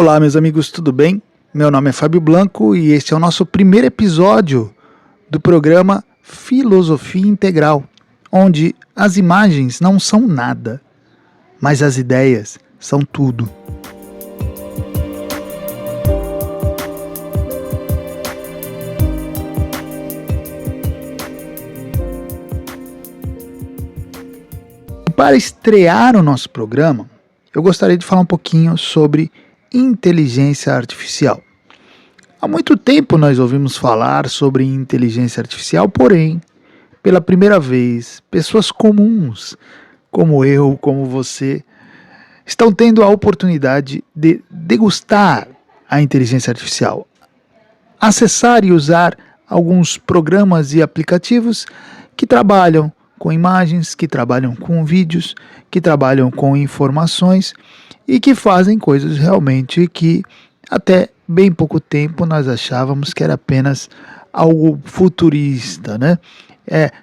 Olá, meus amigos, tudo bem? Meu nome é Fábio Blanco e este é o nosso primeiro episódio do programa Filosofia Integral, onde as imagens não são nada, mas as ideias são tudo. Para estrear o nosso programa, eu gostaria de falar um pouquinho sobre inteligência artificial. Há muito tempo nós ouvimos falar sobre inteligência artificial, porém, pela primeira vez, pessoas comuns, como eu, como você, estão tendo a oportunidade de degustar a inteligência artificial, acessar e usar alguns programas e aplicativos que trabalham com imagens, que trabalham com vídeos, que trabalham com informações e que fazem coisas realmente que até bem pouco tempo nós achávamos que era apenas algo futurista, né?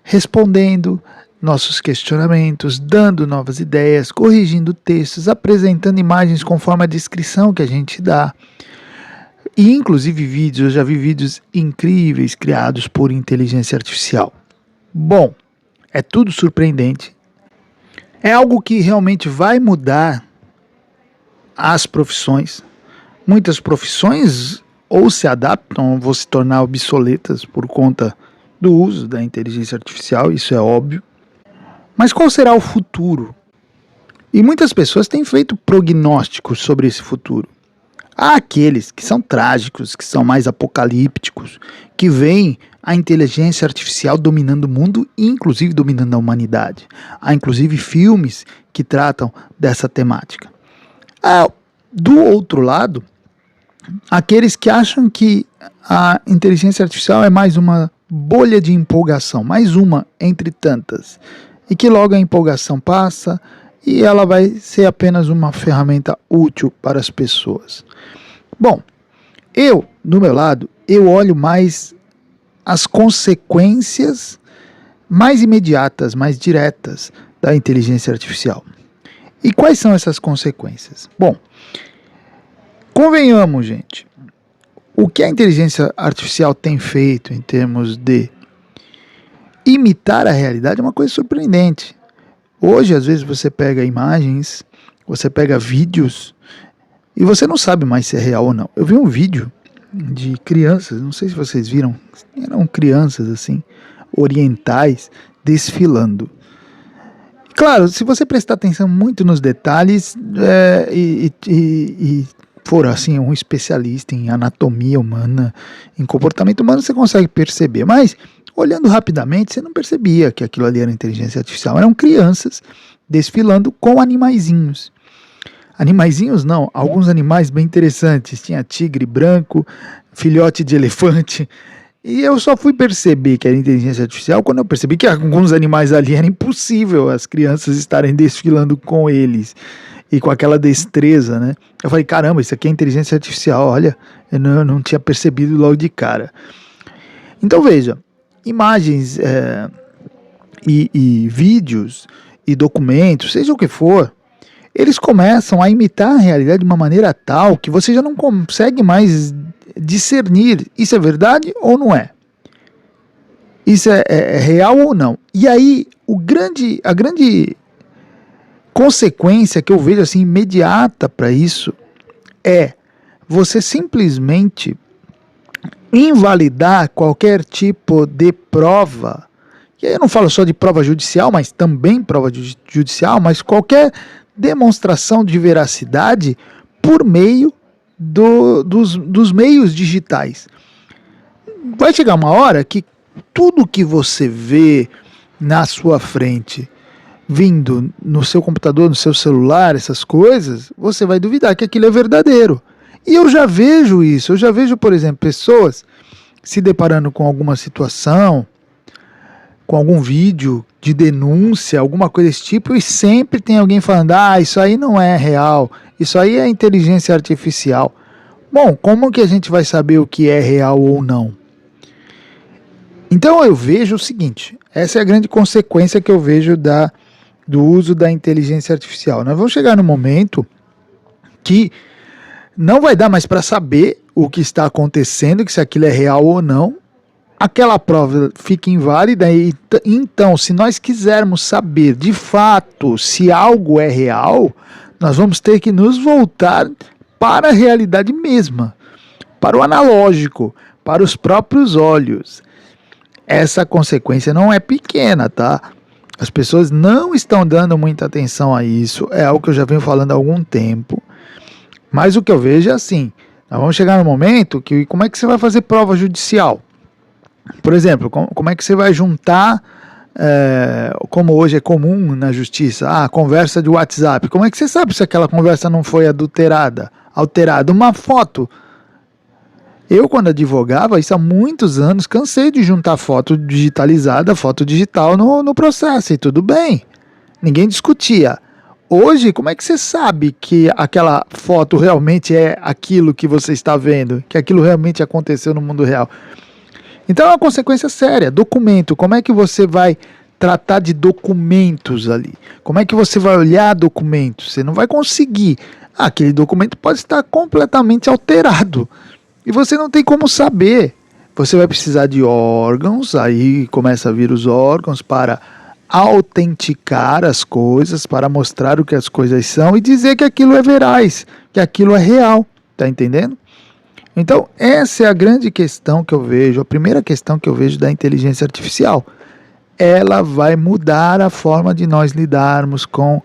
Respondendo nossos questionamentos, dando novas ideias, corrigindo textos, apresentando imagens conforme a descrição que a gente dá. E inclusive vídeos, eu já vi vídeos incríveis criados por inteligência artificial. Bom, é tudo surpreendente. É algo que realmente vai mudar as profissões. Muitas profissões ou se adaptam ou vão se tornar obsoletas por conta do uso da inteligência artificial, isso é óbvio. Mas qual será o futuro? E muitas pessoas têm feito prognósticos sobre esse futuro. Há aqueles que são trágicos, que são mais apocalípticos, que veem a inteligência artificial dominando o mundo e inclusive dominando a humanidade. Há inclusive filmes que tratam dessa temática. Do outro lado, aqueles que acham que a inteligência artificial é mais uma bolha de empolgação, mais uma entre tantas, e que logo a empolgação passa e ela vai ser apenas uma ferramenta útil para as pessoas. Bom, do meu lado, eu olho mais as consequências mais imediatas, mais diretas da inteligência artificial. E quais são essas consequências? Bom, convenhamos, gente, o que a inteligência artificial tem feito em termos de imitar a realidade é uma coisa surpreendente. Hoje, às vezes, você pega imagens, você pega vídeos e você não sabe mais se é real ou não. Eu vi um vídeo de crianças, não sei se vocês viram, eram crianças assim, orientais, desfilando. Claro, se você prestar atenção muito nos detalhes e for assim um especialista em anatomia humana, em comportamento humano, você consegue perceber. Mas, olhando rapidamente, você não percebia que aquilo ali era inteligência artificial. Eram crianças desfilando com animaizinhos. Animaizinhos não, alguns animais bem interessantes. Tinha tigre branco, filhote de elefante. E eu só fui perceber que era inteligência artificial quando eu percebi que alguns animais ali era impossível as crianças estarem desfilando com eles. E com aquela destreza, né? Eu falei, caramba, isso aqui é inteligência artificial, olha, eu não tinha percebido logo de cara. Então veja, imagens e vídeos e documentos, seja o que for, eles começam a imitar a realidade de uma maneira tal que você já não consegue mais discernir isso é verdade ou não é. Isso é real ou não. E aí, a grande consequência que eu vejo assim imediata para isso é você simplesmente invalidar qualquer tipo de prova. E aí eu não falo só de prova judicial, mas também prova judicial, mas qualquer demonstração de veracidade por meio dos meios digitais. Vai chegar uma hora que tudo que você vê na sua frente, vindo no seu computador, no seu celular, essas coisas, você vai duvidar que aquilo é verdadeiro. E eu já vejo isso, por exemplo, pessoas se deparando com alguma situação, com algum vídeo de denúncia, alguma coisa desse tipo, e sempre tem alguém falando, isso aí não é real, isso aí é inteligência artificial. Bom, como que a gente vai saber o que é real ou não? Então eu vejo o seguinte, essa é a grande consequência que eu vejo do uso da inteligência artificial. Nós vamos chegar no momento que não vai dar mais para saber o que está acontecendo, que se aquilo é real ou não. Aquela prova fica inválida. Então, se nós quisermos saber de fato se algo é real, nós vamos ter que nos voltar para a realidade mesma, para o analógico, para os próprios olhos. Essa consequência não é pequena, tá? As pessoas não estão dando muita atenção a isso, é algo que eu já venho falando há algum tempo, mas o que eu vejo é assim, nós vamos chegar no momento que como é que você vai fazer prova judicial? Por exemplo, como é que você vai juntar, como hoje é comum na justiça, a conversa de WhatsApp, como é que você sabe se aquela conversa não foi adulterada, alterada? Uma foto. Eu, quando advogava, isso há muitos anos, cansei de juntar foto digitalizada, foto digital no processo, e tudo bem, ninguém discutia. Hoje, como é que você sabe que aquela foto realmente é aquilo que você está vendo, que aquilo realmente aconteceu no mundo real? Então é uma consequência séria. Documento, como é que você vai tratar de documentos ali? Como é que você vai olhar documentos? Você não vai conseguir. Aquele documento pode estar completamente alterado. E você não tem como saber. Você vai precisar de órgãos, aí começa a vir os órgãos para autenticar as coisas, para mostrar o que as coisas são e dizer que aquilo é veraz, que aquilo é real. Tá entendendo? Então, essa é a grande questão que eu vejo, a primeira questão que eu vejo da inteligência artificial. Ela vai mudar a forma de nós lidarmos com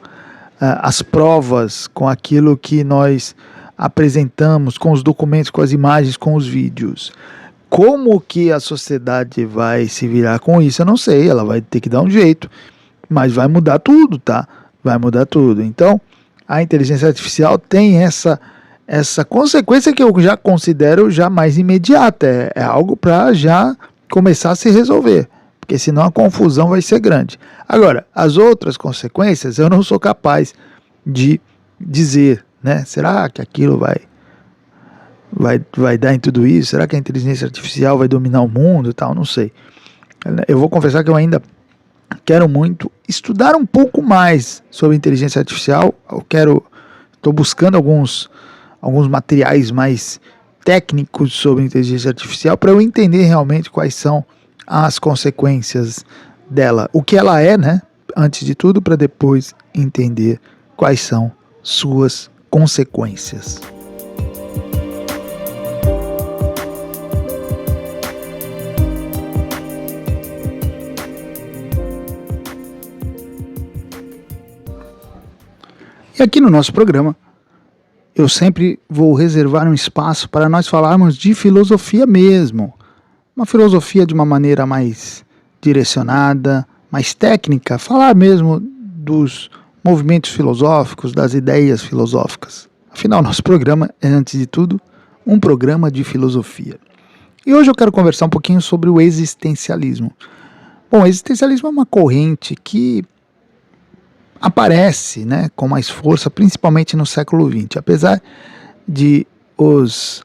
as provas, com aquilo que nós apresentamos, com os documentos, com as imagens, com os vídeos. Como que a sociedade vai se virar com isso, eu não sei, ela vai ter que dar um jeito, mas vai mudar tudo, tá? Vai mudar tudo. Então, a inteligência artificial tem essa consequência que eu já considero já mais imediata, é algo para já começar a se resolver, porque senão a confusão vai ser grande. Agora, as outras consequências eu não sou capaz de dizer, né? Será que aquilo vai dar em tudo isso? Será que a inteligência artificial vai dominar o mundo e tal? Não sei. Eu vou confessar que eu ainda quero muito estudar um pouco mais sobre inteligência artificial. Estou buscando alguns materiais mais técnicos sobre inteligência artificial para eu entender realmente quais são as consequências dela, o que ela é, né? Antes de tudo, para depois entender quais são suas consequências. E aqui no nosso programa, eu sempre vou reservar um espaço para nós falarmos de filosofia mesmo. Uma filosofia de uma maneira mais direcionada, mais técnica, falar mesmo dos movimentos filosóficos, das ideias filosóficas. Afinal, nosso programa é, antes de tudo, um programa de filosofia. E hoje eu quero conversar um pouquinho sobre o existencialismo. Bom, o existencialismo é uma corrente que aparece, né, com mais força, principalmente no século XX. Apesar de os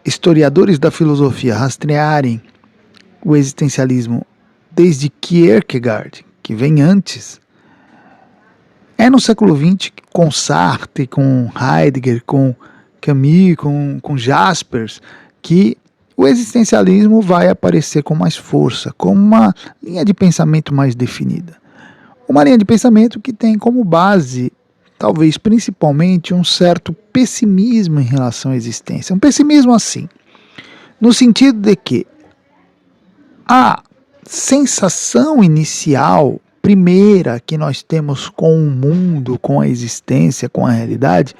historiadores da filosofia rastrearem o existencialismo desde Kierkegaard, que vem antes, é no século XX, com Sartre, com Heidegger, com Camus, com Jaspers, que o existencialismo vai aparecer com mais força, com uma linha de pensamento mais definida. Uma linha de pensamento que tem como base, talvez principalmente, um certo pessimismo em relação à existência. Um pessimismo assim, no sentido de que a sensação inicial, primeira, que nós temos com o mundo, com a existência, com a realidade,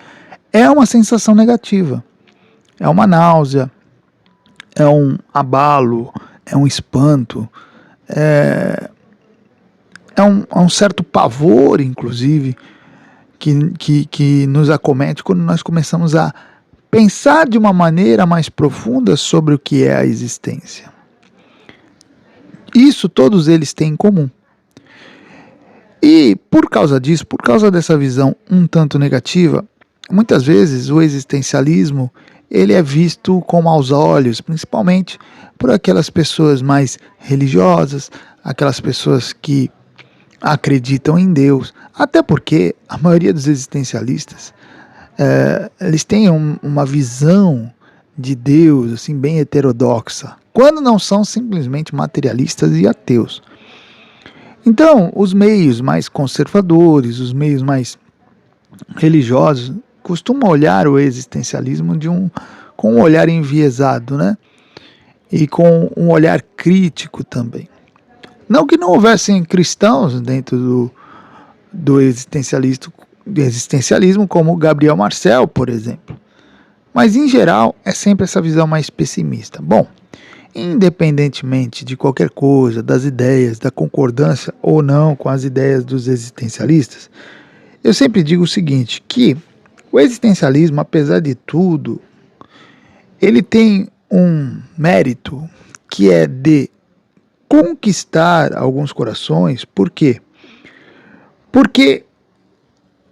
é uma sensação negativa. É uma náusea, é um abalo, é um espanto, é um certo pavor, inclusive, que nos acomete quando nós começamos a pensar de uma maneira mais profunda sobre o que é a existência. Isso todos eles têm em comum. E por causa disso, por causa dessa visão um tanto negativa, muitas vezes o existencialismo ele é visto com maus olhos, principalmente por aquelas pessoas mais religiosas, aquelas pessoas que acreditam em Deus, até porque a maioria dos existencialistas eles têm uma visão de Deus assim bem heterodoxa, quando não são simplesmente materialistas e ateus. Então, os meios mais conservadores, os meios mais religiosos, costumam olhar o existencialismo com um olhar enviesado, né? E com um olhar crítico também. Não que não houvessem cristãos dentro do existencialismo, como Gabriel Marcel, por exemplo. Mas, em geral, é sempre essa visão mais pessimista. Bom, independentemente de qualquer coisa, das ideias, da concordância ou não com as ideias dos existencialistas, eu sempre digo o seguinte, que o existencialismo, apesar de tudo, ele tem um mérito que é de conquistar alguns corações. Por quê? Porque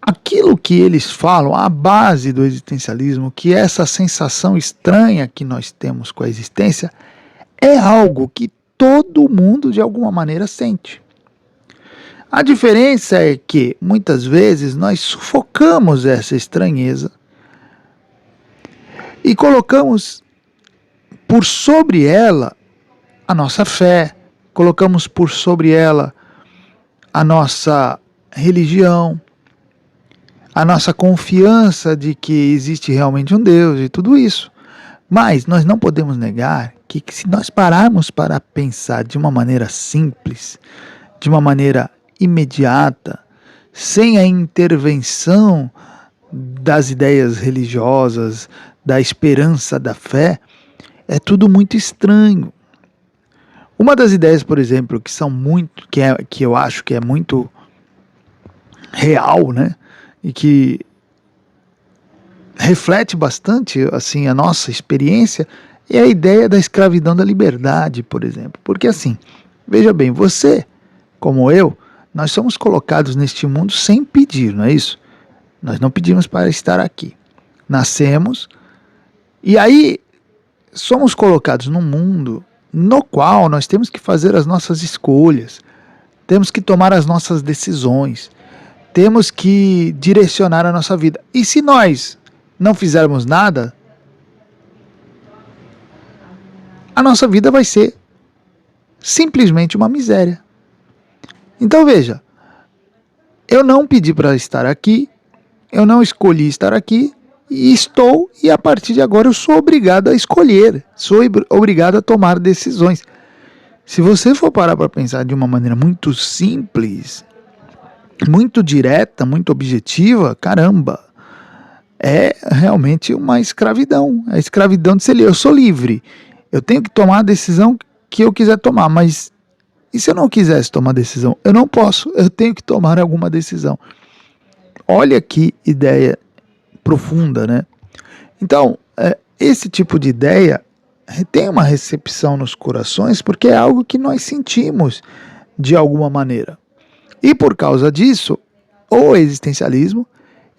aquilo que eles falam, a base do existencialismo, que é essa sensação estranha que nós temos com a existência, é algo que todo mundo de alguma maneira sente. A diferença é que muitas vezes nós sufocamos essa estranheza e colocamos por sobre ela a nossa fé, colocamos por sobre ela a nossa religião, a nossa confiança de que existe realmente um Deus e tudo isso. Mas nós não podemos negar que se nós pararmos para pensar de uma maneira simples, de uma maneira imediata, sem a intervenção das ideias religiosas, da esperança, da fé, é tudo muito estranho. Uma das ideias, por exemplo, que eu acho que é muito real, né, e que reflete bastante assim a nossa experiência, é a ideia da escravidão da liberdade, por exemplo. Porque assim, veja bem, você, como eu, nós somos colocados neste mundo sem pedir, não é isso? Nós não pedimos para estar aqui. Nascemos e aí somos colocados num mundo no qual nós temos que fazer as nossas escolhas, temos que tomar as nossas decisões, temos que direcionar a nossa vida. E se nós não fizermos nada, a nossa vida vai ser simplesmente uma miséria. Então veja, eu não pedi para estar aqui, eu não escolhi estar aqui, e a partir de agora eu sou obrigado a escolher, sou obrigado a tomar decisões. Se você for parar para pensar de uma maneira muito simples, muito direta, muito objetiva, caramba, é realmente uma escravidão. A escravidão de ser livre. Eu sou livre, eu tenho que tomar a decisão que eu quiser tomar, mas e se eu não quisesse tomar decisão? Eu não posso, eu tenho que tomar alguma decisão. Olha que ideia profunda, né? Então, esse tipo de ideia tem uma recepção nos corações porque é algo que nós sentimos de alguma maneira. E por causa disso, o existencialismo,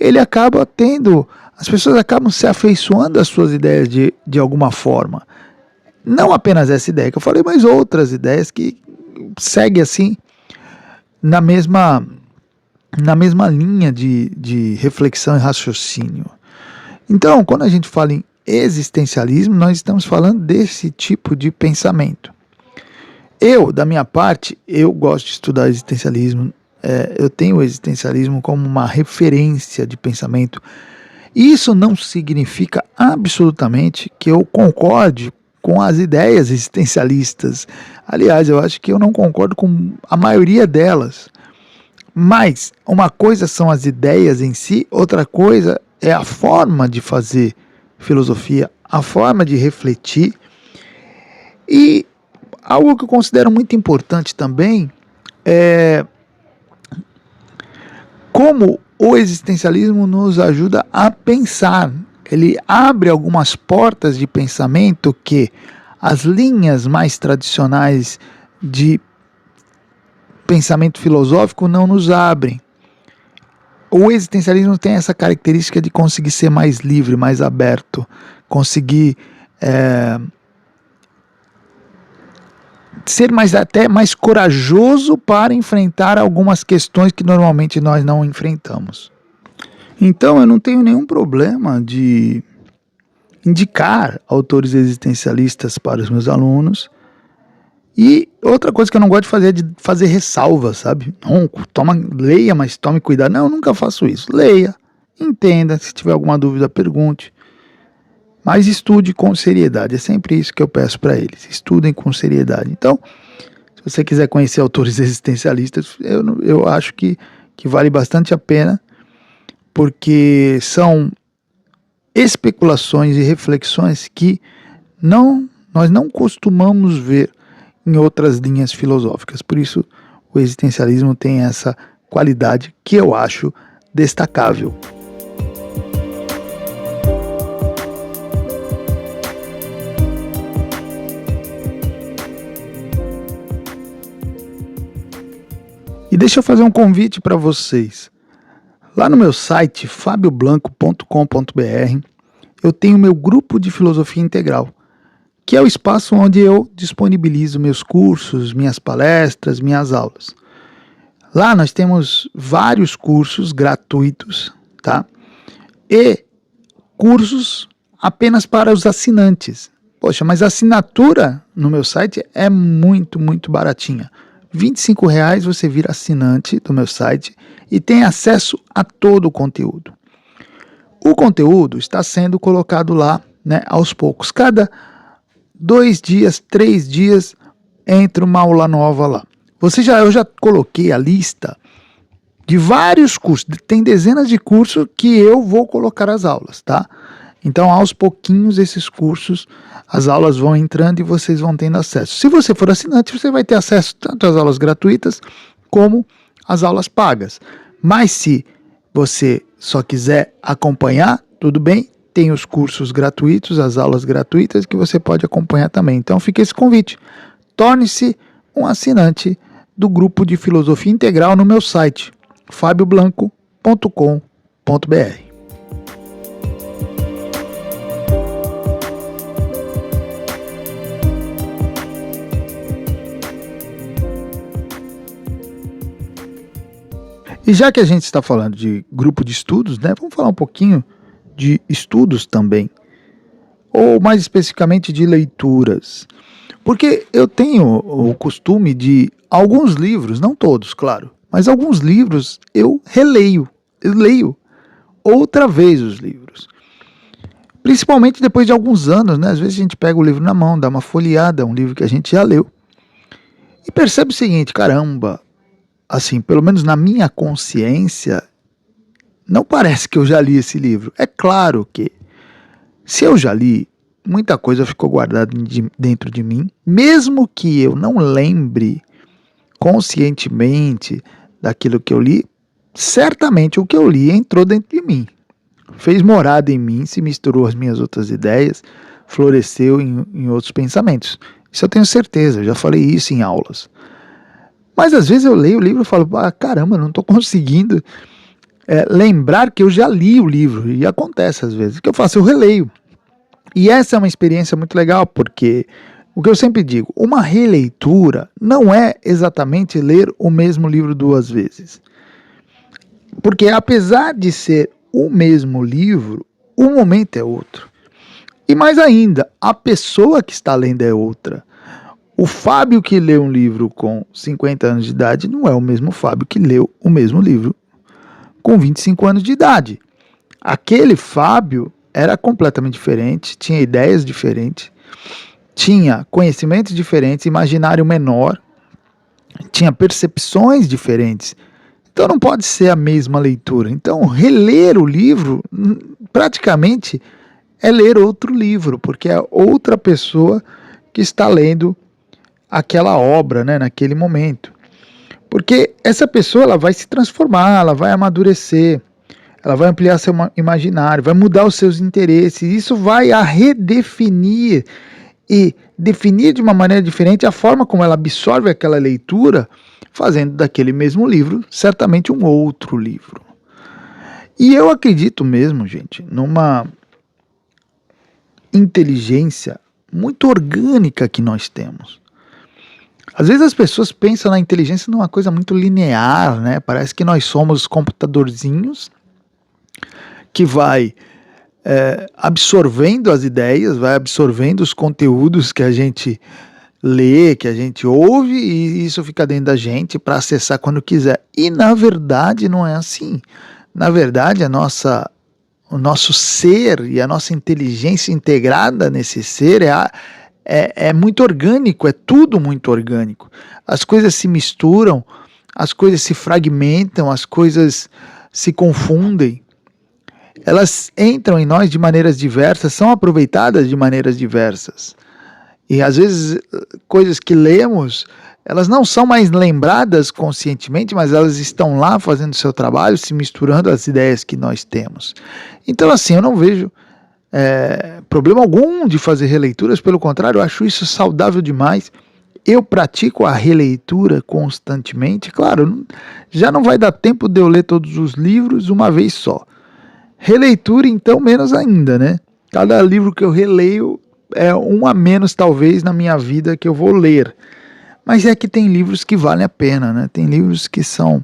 ele acaba tendo, as pessoas acabam se afeiçoando às suas ideias de alguma forma. Não apenas essa ideia que eu falei, mas outras ideias que seguem assim na mesma linha de reflexão e raciocínio. Então, quando a gente fala em existencialismo, nós estamos falando desse tipo de pensamento. Eu, da minha parte, eu gosto de estudar existencialismo, eu tenho o existencialismo como uma referência de pensamento. Isso não significa absolutamente que eu concorde com as ideias existencialistas. Aliás, eu acho que eu não concordo com a maioria delas. Mas uma coisa são as ideias em si, outra coisa é a forma de fazer filosofia, a forma de refletir. E algo que eu considero muito importante também é como o existencialismo nos ajuda a pensar. Ele abre algumas portas de pensamento que as linhas mais tradicionais de pensamento filosófico não nos abrem. O existencialismo tem essa característica de conseguir ser mais livre, mais aberto, conseguir ser até mais corajoso para enfrentar algumas questões que normalmente nós não enfrentamos. Então eu não tenho nenhum problema de indicar autores existencialistas para os meus alunos. E outra coisa que eu não gosto de fazer é de fazer ressalvas, sabe? Não, leia, mas tome cuidado. Não, eu nunca faço isso. Leia, entenda, se tiver alguma dúvida, pergunte. Mas estude com seriedade, é sempre isso que eu peço para eles. Estudem com seriedade. Então, se você quiser conhecer autores existencialistas, eu acho que vale bastante a pena, porque são especulações e reflexões que nós não costumamos ver em outras linhas filosóficas. Por isso, o existencialismo tem essa qualidade que eu acho destacável. E deixa eu fazer um convite para vocês. Lá no meu site, fabioblanco.com.br, eu tenho meu grupo de filosofia integral, que é o espaço onde eu disponibilizo meus cursos, minhas palestras, minhas aulas. Lá nós temos vários cursos gratuitos, tá? E cursos apenas para os assinantes. Poxa, mas a assinatura no meu site é muito, muito baratinha. R$ 25 você vira assinante do meu site e tem acesso a todo o conteúdo. O conteúdo está sendo colocado lá, né, aos poucos. Cada 2 dias, 3 dias, entra uma aula nova lá. Eu já coloquei a lista de vários cursos. Tem dezenas de cursos que eu vou colocar as aulas, tá? Então, aos pouquinhos, esses cursos, as aulas vão entrando e vocês vão tendo acesso. Se você for assinante, você vai ter acesso tanto às aulas gratuitas como às aulas pagas. Mas se você só quiser acompanhar, tudo bem, tem os cursos gratuitos, as aulas gratuitas que você pode acompanhar também. Então fica esse convite. Torne-se um assinante do grupo de filosofia integral no meu site, fabioblanco.com.br. E já que a gente está falando de grupo de estudos, né, vamos falar um pouquinho de estudos também, ou mais especificamente de leituras. Porque eu tenho o costume de alguns livros, não todos, claro, mas alguns livros eu leio outra vez os livros. Principalmente depois de alguns anos, né? Às vezes a gente pega o livro na mão, dá uma folheada, um livro que a gente já leu, e percebe o seguinte, caramba, assim, pelo menos na minha consciência, não parece que eu já li esse livro. É claro que, se eu já li, muita coisa ficou guardada dentro de mim, mesmo que eu não lembre conscientemente daquilo que eu li, certamente o que eu li entrou dentro de mim, fez morada em mim, se misturou às minhas outras ideias, floresceu em outros pensamentos. Isso eu tenho certeza, eu já falei isso em aulas. Mas às vezes eu leio o livro e falo, caramba, não estou conseguindo lembrar que eu já li o livro. E acontece às vezes. O que eu faço? Eu releio. E essa é uma experiência muito legal, porque o que eu sempre digo, uma releitura não é exatamente ler o mesmo livro 2 vezes. Porque apesar de ser o mesmo livro, o momento é outro. E mais ainda, a pessoa que está lendo é outra. O Fábio que leu um livro com 50 anos de idade não é o mesmo Fábio que leu o mesmo livro com 25 anos de idade. Aquele Fábio era completamente diferente, tinha ideias diferentes, tinha conhecimentos diferentes, imaginário menor, tinha percepções diferentes. Então não pode ser a mesma leitura. Então reler o livro praticamente é ler outro livro, porque é outra pessoa que está lendo aquela obra, né, naquele momento. Porque essa pessoa ela vai se transformar, ela vai amadurecer, ela vai ampliar seu imaginário, vai mudar os seus interesses, isso vai a redefinir e definir de uma maneira diferente a forma como ela absorve aquela leitura, fazendo daquele mesmo livro certamente um outro livro. E eu acredito mesmo, gente, numa inteligência muito orgânica que nós temos. Às vezes as pessoas pensam na inteligência numa coisa muito linear, né? Parece que nós somos computadorzinhos que vai absorvendo as ideias, vai absorvendo os conteúdos que a gente lê, que a gente ouve, e isso fica dentro da gente para acessar quando quiser. E na verdade não é assim. Na verdade o nosso ser e a nossa inteligência integrada nesse ser é muito orgânico, é tudo muito orgânico. As coisas se misturam, as coisas se fragmentam, as coisas se confundem. Elas entram em nós de maneiras diversas, são aproveitadas de maneiras diversas. E às vezes coisas que lemos, elas não são mais lembradas conscientemente, mas elas estão lá fazendo seu trabalho, se misturando às ideias que nós temos. Então assim, eu não vejo problema algum de fazer releituras, pelo contrário, eu acho isso saudável demais. Eu pratico a releitura constantemente, claro, já não vai dar tempo de eu ler todos os livros uma vez só. Releitura, então, menos ainda, né? Cada livro que eu releio é um a menos, talvez, na minha vida que eu vou ler. Mas é que tem livros que valem a pena, né? Tem livros que são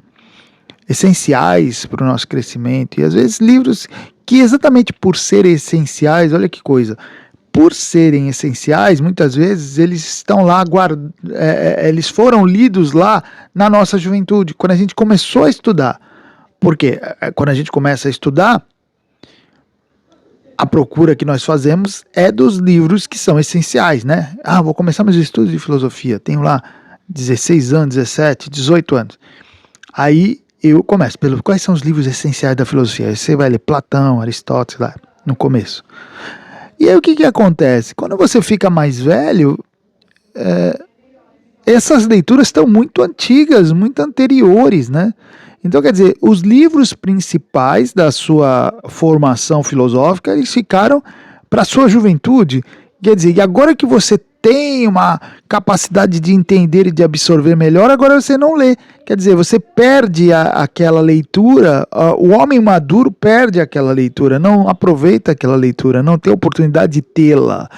essenciais para o nosso crescimento. E às vezes livros que exatamente por serem essenciais, olha que coisa, por serem essenciais, muitas vezes eles estão lá, eles foram lidos lá na nossa juventude, quando a gente começou a estudar. Porque quando a gente começa a estudar, a procura que nós fazemos é dos livros que são essenciais, né? Vou começar meus estudos de filosofia, tenho lá 16 anos, 17, 18 anos. Aí eu começo quais são os livros essenciais da filosofia? Aí você vai ler Platão, Aristóteles, lá no começo. E aí o que acontece? Quando você fica mais velho, essas leituras estão muito antigas, muito anteriores, né? Então, quer dizer, os livros principais da sua formação filosófica, eles ficaram para a sua juventude. Quer dizer, e agora que você tem uma capacidade de entender e de absorver melhor, agora você não lê. Quer dizer, você perde aquela leitura, o homem maduro perde aquela leitura, não aproveita aquela leitura, não tem oportunidade de tê-la.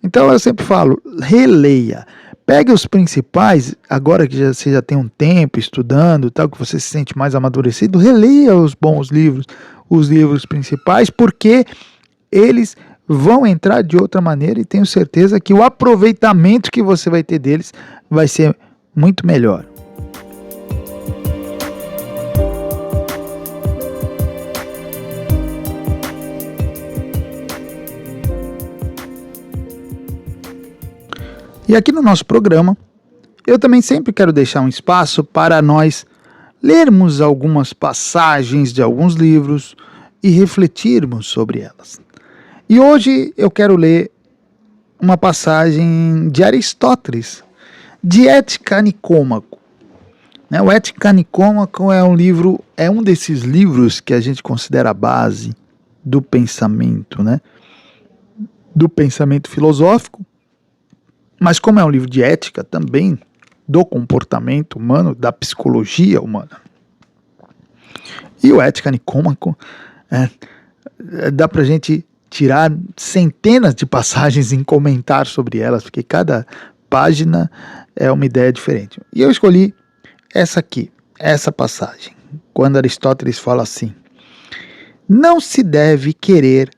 Então eu sempre falo, releia. Pegue os principais, agora que você já tem um tempo estudando, tal, que você se sente mais amadurecido, releia os bons livros, os livros principais, porque eles vão entrar de outra maneira e tenho certeza que o aproveitamento que você vai ter deles vai ser muito melhor. E aqui no nosso programa, eu também sempre quero deixar um espaço para nós lermos algumas passagens de alguns livros e refletirmos sobre elas. E hoje eu quero ler uma passagem de Aristóteles, de Ética Nicômaco. O Ética Nicômaco é um desses livros que a gente considera a base do pensamento, né? Do pensamento filosófico. Mas como é um livro de ética também, do comportamento humano, da psicologia humana. E o Ética Nicômaco, dá pra gente tirar centenas de passagens e comentar sobre elas, porque cada página é uma ideia diferente. E eu escolhi essa aqui, essa passagem, quando Aristóteles fala assim: não se deve querer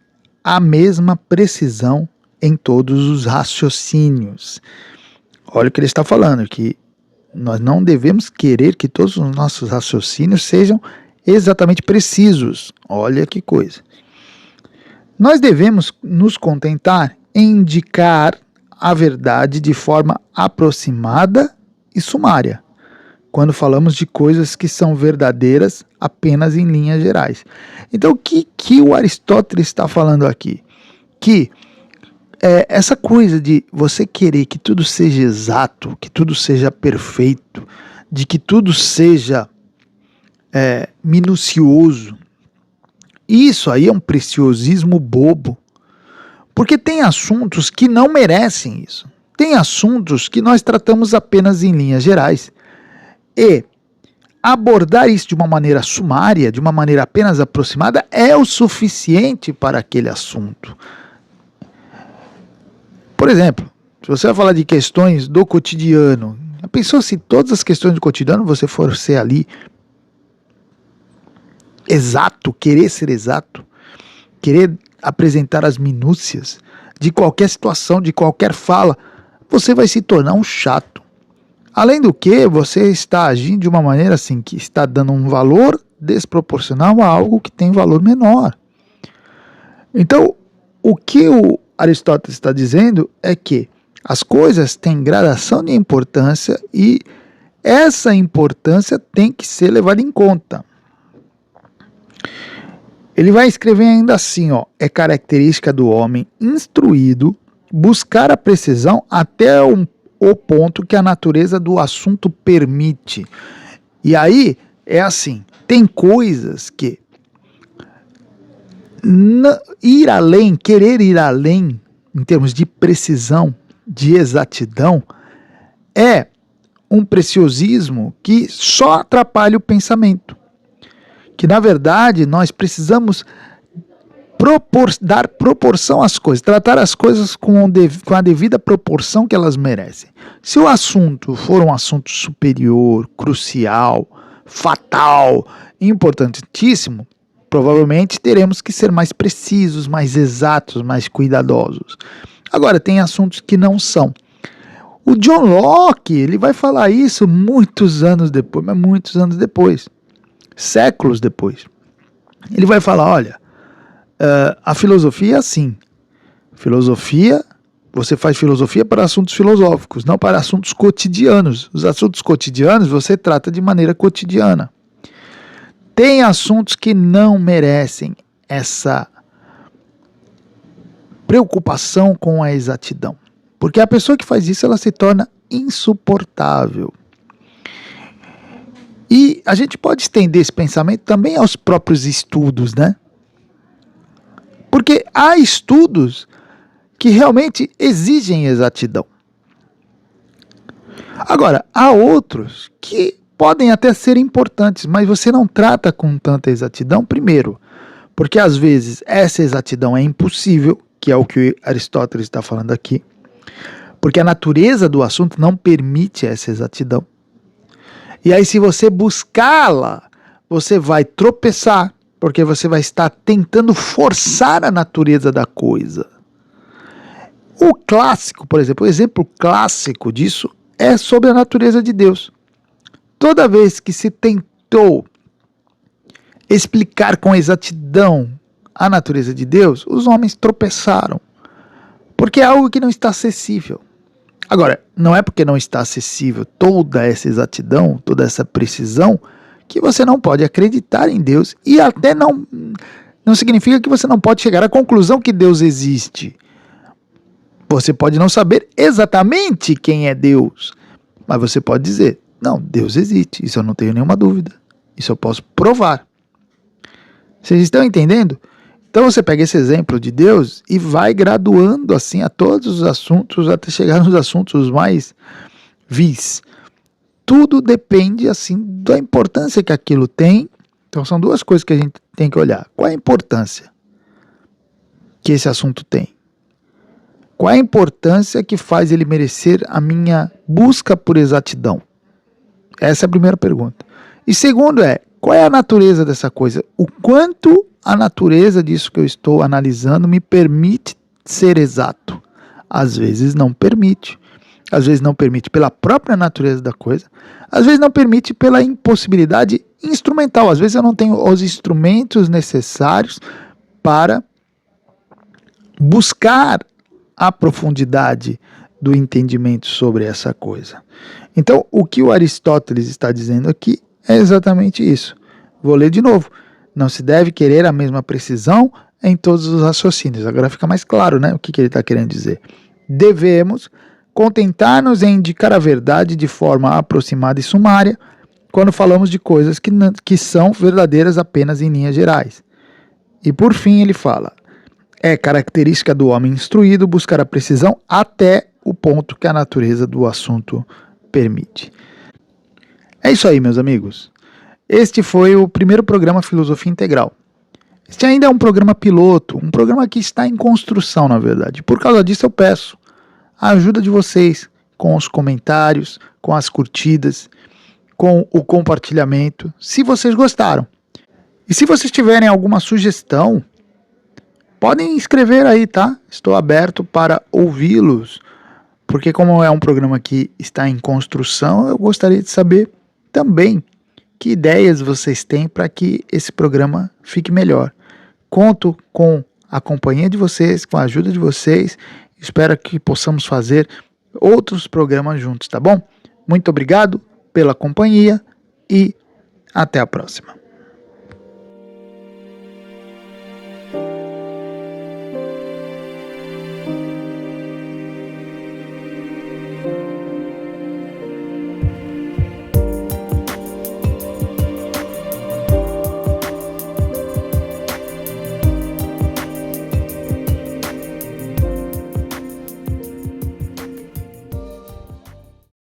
a mesma precisão em todos os raciocínios. Olha o que ele está falando, que nós não devemos querer que todos os nossos raciocínios sejam exatamente precisos. Olha que coisa. Nós devemos nos contentar em indicar a verdade de forma aproximada e sumária, quando falamos de coisas que são verdadeiras apenas em linhas gerais. Então, o que o Aristóteles está falando aqui? Que essa coisa de você querer que tudo seja exato, que tudo seja perfeito, de que tudo seja minucioso, isso aí é um preciosismo bobo, porque tem assuntos que não merecem isso. Tem assuntos que nós tratamos apenas em linhas gerais. E abordar isso de uma maneira sumária, de uma maneira apenas aproximada, é o suficiente para aquele assunto. Por exemplo, se você vai falar de questões do cotidiano, a pessoa, se todas as questões do cotidiano você for ser ali exato, querer ser exato, querer apresentar as minúcias de qualquer situação, de qualquer fala, você vai se tornar um chato. Além do que, você está agindo de uma maneira assim, que está dando um valor desproporcional a algo que tem valor menor. Então, o que o Aristóteles está dizendo é que as coisas têm gradação de importância e essa importância tem que ser levada em conta. Ele vai escrever ainda assim, é característica do homem instruído buscar a precisão até o ponto que a natureza do assunto permite. E aí é assim, tem coisas que ir além, querer ir além em termos de precisão, de exatidão, é um preciosismo que só atrapalha o pensamento. Que na verdade nós precisamos dar proporção às coisas, tratar as coisas com a devida proporção que elas merecem. Se o assunto for um assunto superior, crucial, fatal, importantíssimo, provavelmente teremos que ser mais precisos, mais exatos, mais cuidadosos. Agora, tem assuntos que não são. O John Locke, ele vai falar isso muitos anos depois, mas muitos anos depois, séculos depois. Ele vai falar, olha, a filosofia é assim. Você faz filosofia para assuntos filosóficos, não para assuntos cotidianos. Os assuntos cotidianos você trata de maneira cotidiana. Tem assuntos que não merecem essa preocupação com a exatidão. Porque a pessoa que faz isso, ela se torna insuportável. E a gente pode estender esse pensamento também aos próprios estudos, né? Porque há estudos que realmente exigem exatidão. Agora, há outros que podem até ser importantes, mas você não trata com tanta exatidão, primeiro, porque às vezes essa exatidão é impossível, que é o que Aristóteles está falando aqui, porque a natureza do assunto não permite essa exatidão. E aí, se você buscá-la, você vai tropeçar, porque você vai estar tentando forçar a natureza da coisa. O clássico, por exemplo, o exemplo clássico disso é sobre a natureza de Deus. Toda vez que se tentou explicar com exatidão a natureza de Deus, os homens tropeçaram, porque é algo que não está acessível. Agora, não é porque não está acessível toda essa exatidão, toda essa precisão, que você não pode acreditar em Deus, e até não significa que você não pode chegar à conclusão que Deus existe. Você pode não saber exatamente quem é Deus, mas você pode dizer, não, Deus existe, isso eu não tenho nenhuma dúvida, isso eu posso provar. Vocês estão entendendo? Então você pega esse exemplo de Deus e vai graduando assim a todos os assuntos, até chegar nos assuntos mais vis. Tudo depende assim da importância que aquilo tem. Então são duas coisas que a gente tem que olhar. Qual é a importância que esse assunto tem? Qual é a importância que faz ele merecer a minha busca por exatidão? Essa é a primeira pergunta. E segundo qual é a natureza dessa coisa? O quanto a natureza disso que eu estou analisando me permite ser exato? Às vezes não permite. Às vezes não permite pela própria natureza da coisa. Às vezes não permite pela impossibilidade instrumental. Às vezes eu não tenho os instrumentos necessários para buscar a profundidade do entendimento sobre essa coisa. Então, o que o Aristóteles está dizendo aqui é exatamente isso. Vou ler de novo. Não se deve querer a mesma precisão em todos os raciocínios. Agora fica mais claro, né, o que ele está querendo dizer. Devemos contentar-nos em indicar a verdade de forma aproximada e sumária quando falamos de coisas que são verdadeiras apenas em linhas gerais. E por fim ele fala, é característica do homem instruído buscar a precisão até o ponto que a natureza do assunto permite. É isso aí, meus amigos. Este foi o primeiro programa Filosofia Integral. Este ainda é um programa piloto, um programa que está em construção, na verdade. Por causa disso eu peço a ajuda de vocês com os comentários, com as curtidas, com o compartilhamento, se vocês gostaram. E se vocês tiverem alguma sugestão, podem escrever aí, tá? Estou aberto para ouvi-los, porque como é um programa que está em construção, eu gostaria de saber também que ideias vocês têm para que esse programa fique melhor. Conto com a companhia de vocês, com a ajuda de vocês. Espero que possamos fazer outros programas juntos, tá bom? Muito obrigado pela companhia e até a próxima.